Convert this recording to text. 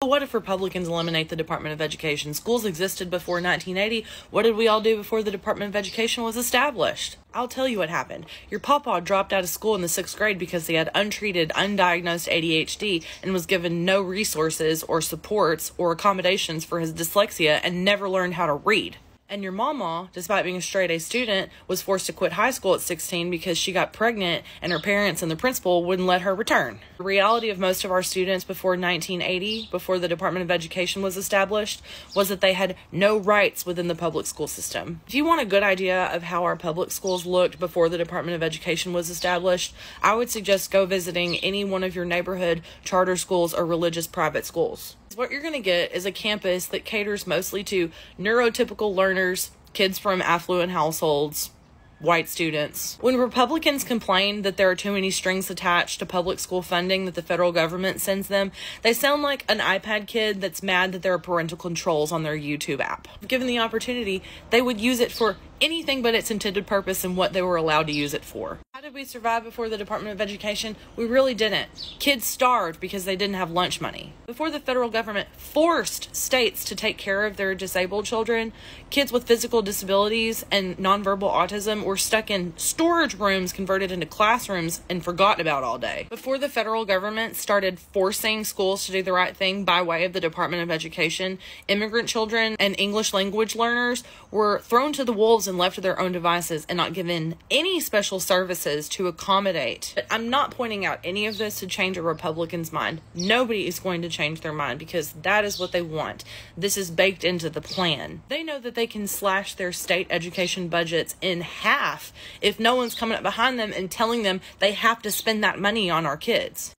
What if Republicans eliminate the Department of Education? Schools existed before 1980. What did we all do before the Department of Education was established? I'll tell you what happened. Your pawpaw dropped out of school in the 6th grade because he had untreated, undiagnosed ADHD and was given no resources or supports or accommodations for his dyslexia and never learned how to read. And your mama, despite being a straight-A student, was forced to quit high school at 16 because she got pregnant and her parents and the principal wouldn't let her return. The reality of most of our students before 1980, before the Department of Education was established, was that they had no rights within the public school system. If you want a good idea of how our public schools looked before the Department of Education was established, I would suggest go visiting any one of your neighborhood charter schools or religious private schools. What you're going to get is a campus that caters mostly to neurotypical learners, kids from affluent households, white students. When Republicans complain that there are too many strings attached to public school funding that the federal government sends them, they sound like an iPad kid that's mad that there are parental controls on their YouTube app. Given the opportunity, they would use it for anything but its intended purpose and what they were allowed to use it for. How did we survive before the Department of Education? We really didn't. Kids starved because they didn't have lunch money. Before the federal government forced states to take care of their disabled children, kids with physical disabilities and nonverbal autism were stuck in storage rooms converted into classrooms and forgotten about all day. Before the federal government started forcing schools to do the right thing by way of the Department of Education, immigrant children and English language learners were thrown to the wolves and left to their own devices and not given any special services to accommodate. But I'm not pointing out any of this to change a Republican's mind. Nobody is going to change their mind because that is what they want. This is baked into the plan. They know that they can slash their state education budgets in half if no one's coming up behind them and telling them they have to spend that money on our kids.